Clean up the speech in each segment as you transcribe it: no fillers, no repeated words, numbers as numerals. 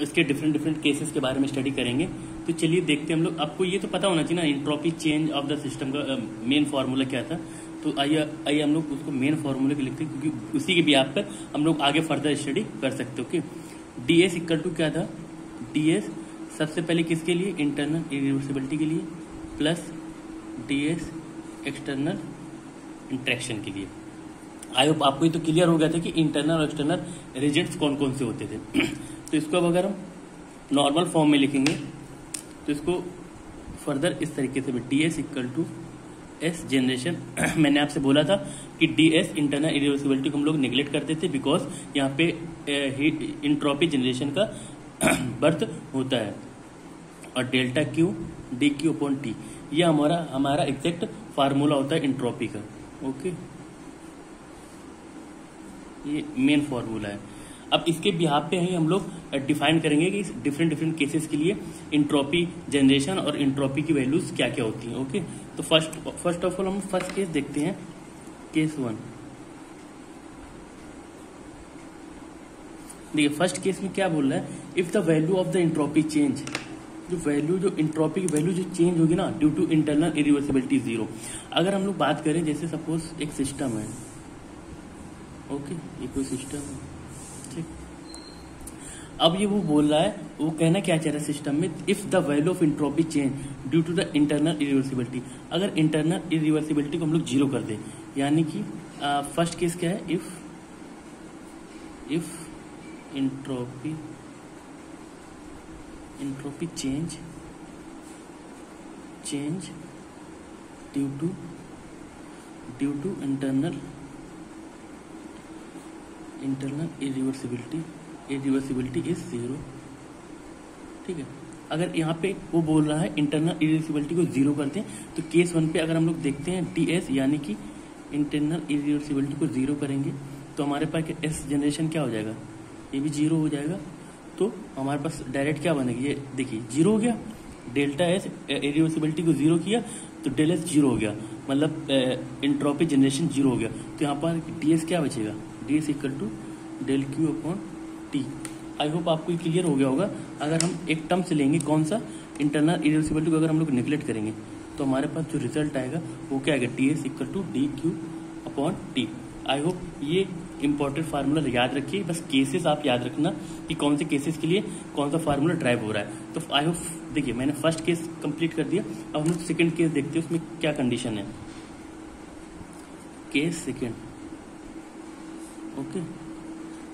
इसके different different cases के बारे में स्टडी करेंगे। तो चलिए देखते हैं हम लोग। आपको ये तो पता होना चाहिए ना entropy change of the system का मेन फार्मूला क्या था। तो आइए हम लोग उसको मेन फार्मूले के लिखते हैं, क्योंकि उसी के बिहाफ पर हम लोग आगे फर्दर स्टडी कर सकते। Okay, D S equal to क्या था, डी एस सबसे पहले किसके लिए, इंटरनल इरिवर्सिबिलिटी के लिए, plus D S external interaction के लिए। आई होप आपको ये तो क्लियर हो गया था कि इंटरनल और एक्सटर्नल रिजल्ट्स कौन कौन से होते थे। तो इसको अब अगर हम नॉर्मल फॉर्म में लिखेंगे तो इसको फर्दर इस तरीके से D S equal to S generation. मैंने आपसे बोला था कि डी एस इंटरनल इरिवर्सिबिलिटी को हम लोग निगलेक्ट करते थे, बिकॉज यहाँ पे इंट्रोपी जनरेशन का बर्थ होता है। और delta Q D Q upon T, ये हमारा एग्जैक्ट फार्मूला होता है इंट्रोपी का। ओके, ये मेन फार्मूला है। अब इसके बिहाफ पे ही हम लोग डिफाइन करेंगे कि डिफरेंट डिफरेंट केसेस के लिए इंट्रोपी जनरेशन और इंट्रोपी की वैल्यूज क्या क्या होती हैं। ओके, तो फर्स्ट ऑफ ऑल हम फर्स्ट केस देखते हैं, केस 1। देखिए फर्स्ट केस में क्या बोल रहा है, if the value of the entropy change, जो इंट्रोपी की वैल्यू जो चेंज होगी ना ड्यू टू इंटरनल इरिवर्सिबिलिटी 0। अगर हम लोग बात करें, जैसे सपोज एक सिस्टम है, ओके, ये कोई सिस्टम है, ठीक। अब ये वो बोल रहा है, वो कहना क्या चाह रहा है सिस्टम में, if the value of entropy change due to the internal irreversibility. अगर इंटरनल इरिवर्सिबिलिटी को हम लोग 0 कर दे, यानी कि फर्स्ट केस क्या है, if entropy change due to internal irreversibility is 0। ठीक है, अगर यहाँ पे वो बोल रहा है इंटरनल इरिवर्सिबिलिटी को 0 करते हैं, तो केस 1 पे अगर हम लोग देखते हैं डी एस, यानी कि इंटरनल इरिवर्सिबिलिटी को 0 करेंगे तो हमारे पास एस जनरेशन क्या हो जाएगा, ये भी 0 हो जाएगा। तो हमारे पास डायरेक्ट क्या बनेगी, ये देखिए 0 हो गया, डेल्टा एस इरिवर्सिबिलिटी को 0 किया तो डेल एस 0 हो गया, मतलब इंट्रोपी जनरेशन 0 हो गया। तो यहाँ पर डी एस क्या बचेगा, D S equal to del Q upon T. I hope आपको क्लियर हो गया होगा। अगर हम एक टर्म से लेंगे, कौन सा, इंटरनल इरिवर्सिबिलिटी को अगर हम लोग निगलेक्ट करेंगे तो हमारे पास जो रिजल्ट आएगा वो क्या आएगा, D S equal to D Q upon T. I hope ये इंपॉर्टेंट फार्मूला याद रखिए, बस केसेस आप याद रखना कि कौन से केसेस के लिए कौन सा फार्मूला ड्राइव हो रहा है। तो आई होप देखिए मैंने फर्स्ट केस कंप्लीट कर दिया। अब हम लोग सेकेंड केस देखते हैं, उसमें क्या कंडीशन है। केस सेकेंड, ओके,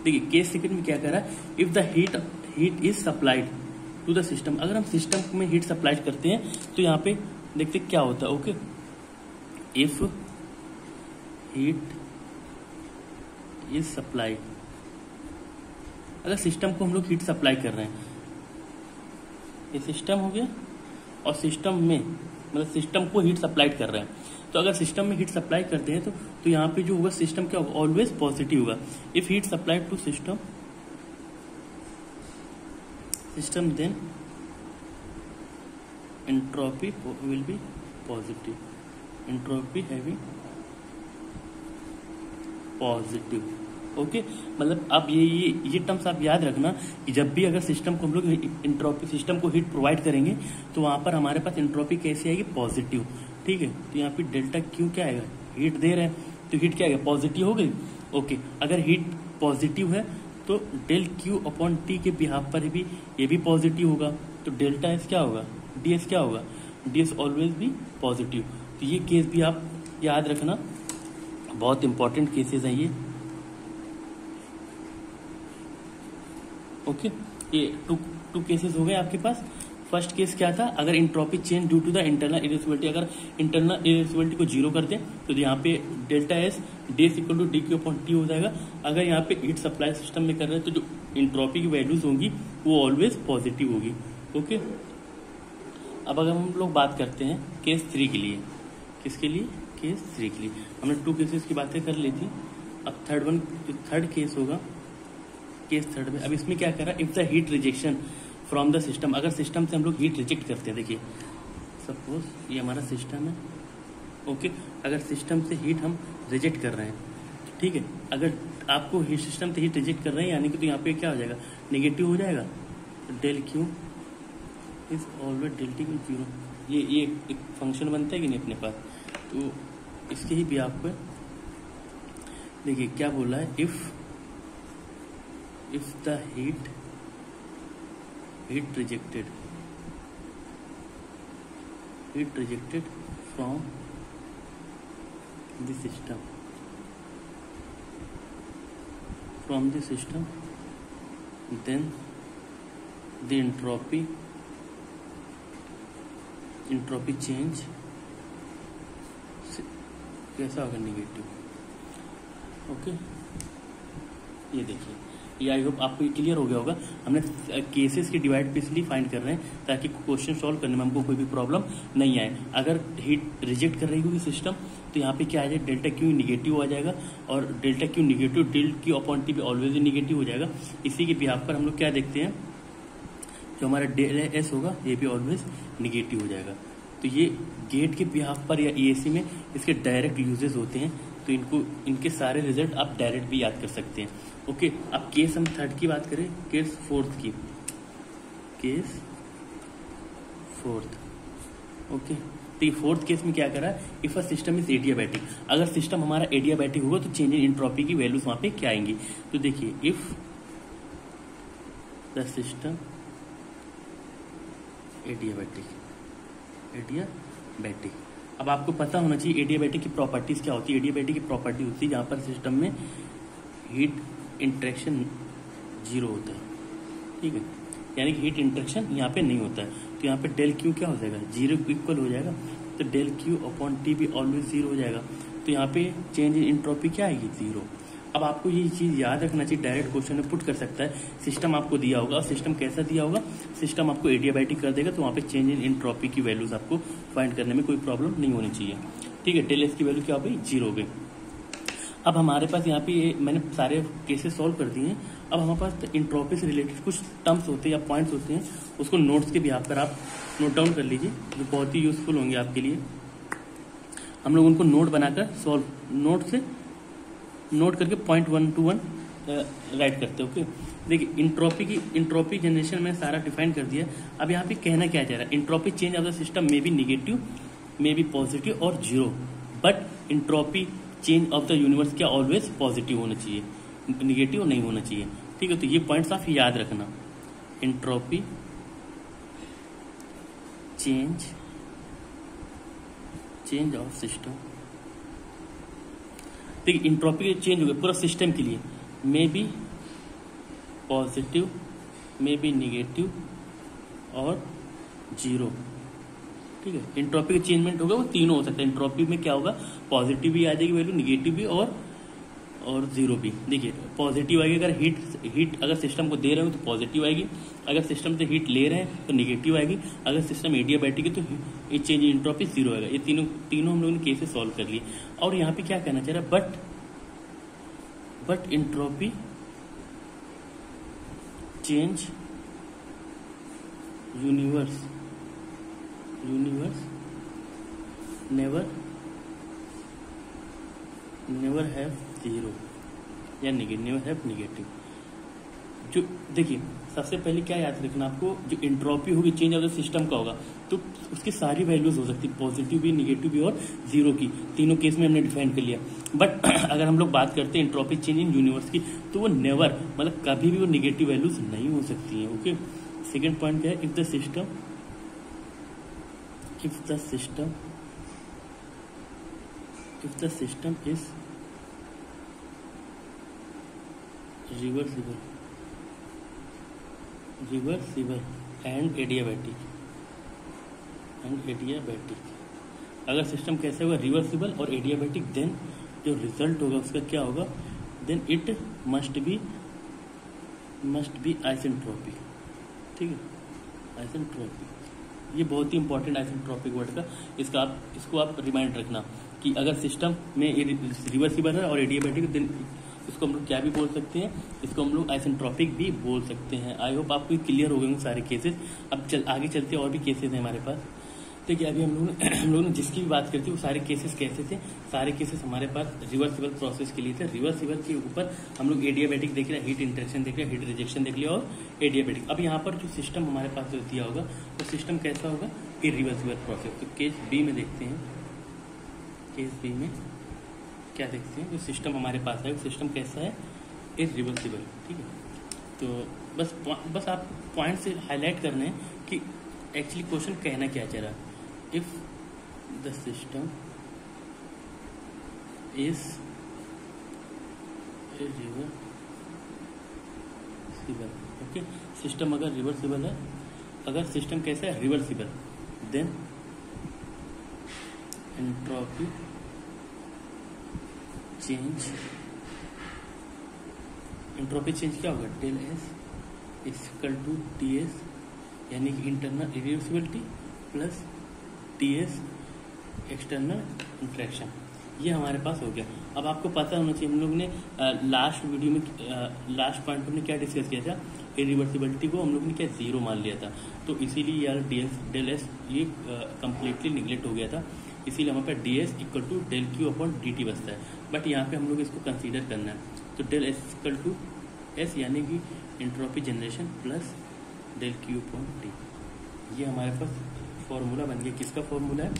देखिए केस सेकेंड में क्या कर रहा है, if the heat is supplied to the system. अगर हम सिस्टम में हीट सप्लाई करते हैं तो यहाँ पे देखते क्या होता है। Okay, if heat is supplied, अगर सिस्टम को हम लोग हीट सप्लाई कर रहे हैं, ये सिस्टम हो गया और सिस्टम में मतलब सिस्टम को हीट सप्लाई कर रहे हैं, तो अगर सिस्टम में हीट सप्लाई करते हैं तो यहाँ पे जो होगा सिस्टम क्या होगा, ऑलवेज पॉजिटिव होगा। If heat supplied to system then entropy will be positive, entropy having positive. Okay, मतलब अब ये टर्म्स आप याद रखना कि जब भी अगर सिस्टम को हम लोग इंट्रोपी, सिस्टम को हीट प्रोवाइड करेंगे तो वहां पर हमारे पास इंट्रोपी कैसी आएगी, पॉजिटिव। ठीक है, तो यहाँ पे डेल्टा क्यू क्या आएगा, हीट दे रहे हैं तो हीट क्या आएगा, पॉजिटिव हो गई। ओके, अगर हीट पॉजिटिव है तो डेल क्यू अपॉन टी के बिहाफ पर भी ये भी पॉजिटिव होगा, तो डेल्टा एस क्या होगा, डी एस क्या होगा, डी एस ऑलवेज भी पॉजिटिव। तो ये केस भी आप याद रखना, बहुत इंपॉर्टेंट केसेस हैं ये। ओके, ये टू केसेस हो गए आपके पास। फर्स्ट केस क्या था, अगर entropy change due to the internal irreversibility, अगर इंटरनल इरिवर्सिबिलिटी को 0 कर दें तो यहाँ पे delta S D S equal to D Q upon T हो जाएगा। अगर यहाँ पे हीट सप्लाई सिस्टम में कर रहे हैं तो जो इंट्रोपी की वैल्यूज होंगी वो ऑलवेज पॉजिटिव होगी। ओके, अब अगर हम लोग बात करते हैं केस 3 के लिए, किसके लिए, केस 3 के लिए। हमने 2 केसेस की बातें कर ली थी, अब थर्ड केस होगा, केस थर्ड में। अब इसमें क्या कर रहा है, if the heat rejection from the system, अगर सिस्टम से हम लोग हीट रिजेक्ट करते हैं, देखिए सपोज ये हमारा सिस्टम है। ओके, अगर सिस्टम से हीट हम रिजेक्ट कर रहे हैं, ठीक है, अगर आपको सिस्टम से हीट रिजेक्ट कर रहे हैं यानी कि तो यहाँ पे क्या हो जाएगा, नेगेटिव हो जाएगा। Del Q is always del T equal zero. ये एक फंक्शन बनता है कि नहीं अपने पास, तो इसके ही भी आपको देखिए क्या बोला है, if the heat rejected from the system then the entropy change कैसा होगा, निगेटिव। ओके, ये देखिए, ये आई होप आपको क्लियर हो गया होगा। हमने केसेस के डिवाइड पे इसलिए फाइंड कर रहे हैं ताकि क्वेश्चन सॉल्व करने में हमको कोई भी प्रॉब्लम नहीं आए। अगर हीट रिजेक्ट कर रही होगी सिस्टम तो यहाँ पे क्या आ जाए, डेल्टा क्यू निगेटिव आ जाएगा, और delta Q negative, del Q upon T भी ऑलवेज ही निगेटिव हो जाएगा। इसी के बिहाफ पर हम लोग क्या देखते हैं, जो हमारा डेल एस होगा ये भी ऑलवेज निगेटिव हो जाएगा। तो ये गेट के बिहाफ पर या ईएसी में इसके डायरेक्ट यूजेस होते हैं, तो इनके सारे रिजल्ट आप डायरेक्ट भी याद कर सकते हैं। ओके, अब केस हम थर्ड की बात करें, केस फोर्थ की, केस फोर्थ। ओके, तो ये फोर्थ केस में क्या करा, if a system is adiabatic, अगर सिस्टम हमारा एडियाबैटिक होगा तो चेंज इन एंट्रोपी की वैल्यूज वहां पे क्या आएंगी। तो देखिए, इफ द सिस्टम एडियाबैटिक, अब आपको पता होना चाहिए एडियाबैटिक की प्रॉपर्टीज क्या होती है। एडियाबैटिक की प्रॉपर्टी होती है जहां पर सिस्टम में हीट इंटरेक्शन जीरो होता है, ठीक है, यानी कि हीट इंटरेक्शन यहाँ पे नहीं होता है। तो यहाँ पे डेल क्यू क्या हो जाएगा, जीरो इक्वल हो जाएगा, तो डेल क्यू अपॉन टी भी ऑलवेज जीरो हो जाएगा। तो यहाँ पे चेंज इन एंट्रोपी क्या आएगी, जीरो। अब आपको ये चीज याद रखना चाहिए, डायरेक्ट क्वेश्चन में पुट कर सकता है। सिस्टम आपको दिया होगा, और सिस्टम कैसा दिया होगा, सिस्टम आपको एडियाबैटिक कर देगा, तो वहाँ पे चेंज इन एंट्रोपी की वैल्यूज आपको फाइंड करने में कोई प्रॉब्लम नहीं होनी चाहिए, ठीक है। डेल एस की वैल्यू क्या हो गई, जीरो हो गई। अब हमारे पास यहाँ पे मैंने सारे केसेस सॉल्व कर दिए हैं। अब हमारे पास एंट्रोपी से रिलेटेड कुछ टर्म्स होते हैं या पॉइंट्स होते हैं, उसको नोट्स के बिहाफ पर आप नोट डाउन कर लीजिए, जो बहुत ही यूजफुल होंगे आपके लिए। हम लोग उनको नोट बनाकर सॉल्व, नोट करके पॉइंट 1 to 1 राइट करते हैं। ओके, देखिए इंट्रोपी जनरेशन में सारा डिफाइन कर दिया। अब यहाँ पे कहना क्या चाह रहा है, entropy change of the system में बी निगेटिव, में बी पॉजिटिव और zero, but entropy change of the universe क्या ऑलवेज पॉजिटिव होना चाहिए, निगेटिव नहीं होना चाहिए, ठीक है। तो ये पॉइंट्स आप याद रखना, इंट्रोपी चेंज ऑफ सिस्टम, देखिए इंट्रोपी चेंज हो गया पूरा सिस्टम के लिए, may be positive, may be negative और जीरो, ठीक है। इंट्रोपी का चेंजमेंट होगा वो तीनों हो सकता है। इंट्रोपी में क्या होगा, पॉजिटिव भी आ जाएगी वैल्यू, निगेटिव भी और जीरो भी। देखिए पॉजिटिव आएगी, अगर हीट अगर सिस्टम को दे रहे हो तो पॉजिटिव आएगी, अगर सिस्टम से हीट ले रहे हैं तो निगेटिव आएगी, अगर सिस्टम एडियाबैटिक है तो ये चेंज इन एंट्रोपी जीरो आएगा। ये तीनों हम लोगों ने केसेस सॉल्व कर लिए। और यहाँ पे क्या कहना चाह रहा है, but entropy change universe never have zero या नेवर हैव निगेटिव। जो देखिए सबसे पहले क्या याद रखना आपको, जो एंट्रोपी होगी चेंज ऑफ द सिस्टम का होगा तो उसकी सारी वैल्यूज हो सकती है, पॉजिटिव भी, निगेटिव भी और जीरो की। तीनों केस में हमने डिफाइन कर लिया। बट अगर हम लोग बात करते हैं एंट्रोपी चेंज इन यूनिवर्स की, तो वो नेवर, मतलब कभी भी वो निगेटिव वैल्यूज नहीं हो सकती हैं। ओके, सेकेंड पॉइंट क्या है, if the system is reversible and adiabatic, अगर सिस्टम कैसे होगा, रिवर्सिबल और एडियाबैटिक, देन जो रिजल्ट होगा उसका क्या होगा, then it must be isentropic, ठीक है, आइसेंट्रोपिक। ये बहुत ही इंपॉर्टेंट आइसेंट्रोपिक वर्ड का, इसको आप रिमाइंड रखना कि अगर सिस्टम में रिवर्सिबल है और एडियाबैटिक, देन इसको हम लोग क्या भी बोल सकते हैं, इसको हम लोग आइसेंट्रोपिक भी बोल सकते हैं। आई होप आपको क्लियर हो गए सारे केसेस। अब आगे चलते और भी केसेस हैं हमारे पास। देखिए अभी हम लोग ने जिसकी भी बात करती वो सारे केसेस कैसे थे, सारे केसेस हमारे पास रिवर्सिबल प्रोसेस के लिए थे। रिवर्सिबल के ऊपर हम लोग एडियाबैटिक देख रहे हैं, हीट इंटरेक्शन देख रहे हैं, हीट रिजेक्शन देख लिया और एडियाबैटिक। अब यहाँ पर जो सिस्टम हमारे पास जो दिया होगा वो सिस्टम कैसा होगा, इरिवर्सिबल प्रोसेस। तो केस बी में देखते हैं, केस बी में क्या देखते हैं, जो सिस्टम हमारे पास है वो सिस्टम कैसा है, इरिवर्सिबल। ठीक है, तो बस आप पॉइंट से हाईलाइट करना है कि एक्चुअली क्वेश्चन कहना क्या चाह रहा है। If the system is reversible, okay, system अगर रिवर्सिबल है, अगर सिस्टम कैसा है, reversible, then entropy change, entropy change क्या होगा, del S equal to T S, यानी कि internal irreversibility plus T S external interaction. ये हमारे पास हो गया। अब आपको पता होना चाहिए, हम लोग ने लास्ट वीडियो में लास्ट पॉइंट पर हमने क्या डिस्कस किया था, इरिवर्सिबिलिटी को हम लोग ने क्या जीरो मान लिया था, तो इसीलिए यार डेल एस ये कम्प्लीटली निगलेक्ट हो गया था। इसीलिए हमारे पास D S equal to del Q upon D T बचता है। बट यहाँ पे हम लोग इसको कंसीडर करना है, तो del S equal to S यानी कि entropy generation plus del Q upon T. ये हमारे पास फॉर्मूला बन गया। किसका फॉर्मूला है,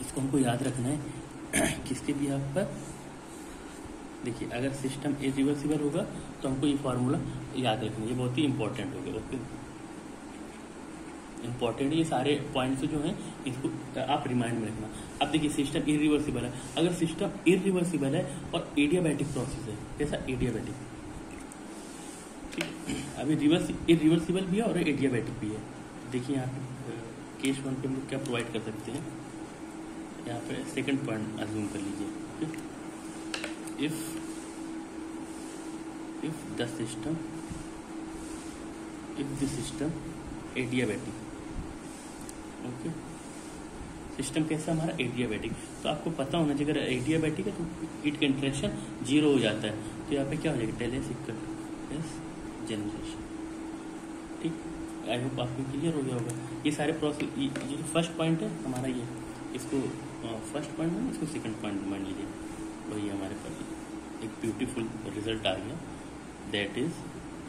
इसको हमको याद रखना है। किसके भी यहाँ पर देखिए, अगर सिस्टम इरिवर्सिबल होगा तो हमको ये फार्मूला याद रखना है, ये बहुत ही इंपॉर्टेंट होगा। ओके, इंपॉर्टेंट ये सारे पॉइंट्स जो हैं इसको आप रिमाइंड में रखना। अब देखिए सिस्टम इरिवर्सिबल है, अगर सिस्टम इरिवर्सिबल है और एडियाबैटिक प्रोसेस है, कैसा एडियाबैटिक, अभी इरिवर्सिबल भी है और एडियाबैटिक भी है। देखिए यहाँ पे केस वन पे हम लोग क्या प्रोवाइड कर सकते हैं, यहाँ पे सेकंड पॉइंट अज्यूम कर लीजिए। If the system adiabatic, okay, system कैसा हमारा एडियाबैटिक, तो आपको पता होना चाहिए अगर एडियाबैटिक है तो हीट का इंटरेक्शन जीरो हो जाता है, तो यहाँ पे क्या हो जाएगा, del S equal to S generation. ठीक, आई होप आपको क्लियर हो गया होगा। ये सारे प्रोसेस, ये जो फर्स्ट पॉइंट है हमारा, ये इसको फर्स्ट पॉइंट में, इसको सेकंड पॉइंट मान लीजिए, वही हमारे पास एक ब्यूटीफुल रिजल्ट आ गया। That is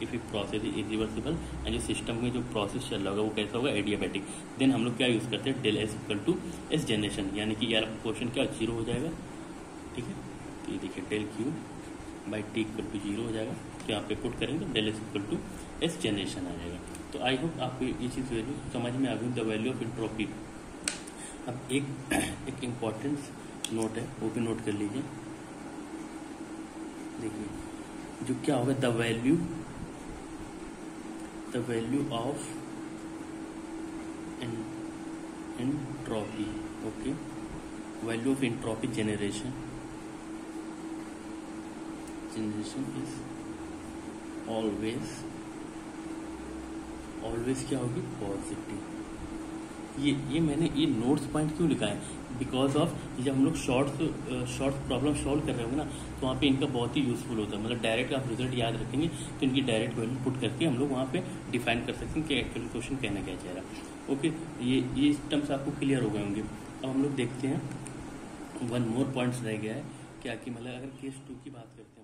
if a process is irreversible and जो सिस्टम में जो प्रोसेस चल रहा होगा वो कैसा होगा, एडियाबैटिक, देन हम लोग क्या यूज़ करते हैं, del S equal to S generation, यानी कि यार क्वेश्चन क्या जीरो हो जाएगा। ठीक है, तो ये देखिए del Q by T equal to zero हो जाएगा, तो यहाँ पे पुट करेंगे del S equal to S generation आ जाएगा। तो आई होप आपको ये चीज़ वैल्यू समझ में आ गई, द वैल्यू ऑफ एंट्रोपी। अब एक इम्पॉर्टेंट नोट है, वो भी नोट कर लीजिए। देखिए जो क्या होगा, the value of entropy, okay, value of entropy generation is always क्या होगी, पॉजिटिव। ये मैंने ये नोट्स पॉइंट क्यों लिखा है, बिकॉज ऑफ जब हम लोग शॉर्ट प्रॉब्लम सॉल्व कर रहे होंगे ना, तो वहाँ पे इनका बहुत ही यूजफुल होता है। मतलब डायरेक्ट आप रिजल्ट याद रखेंगे तो इनकी डायरेक्ट वैल्यू पुट करके हम लोग वहाँ पे डिफाइन कर सकते हैं कि एक्चुअल क्वेश्चन कहना क्या चाह रहा है। ओके, ये टर्म्स आपको क्लियर हो गए होंगे। अब हम लोग देखते हैं, वन मोर पॉइंट्स रह गया है क्या, कि मतलब अगर केस 2 की बात करते हैं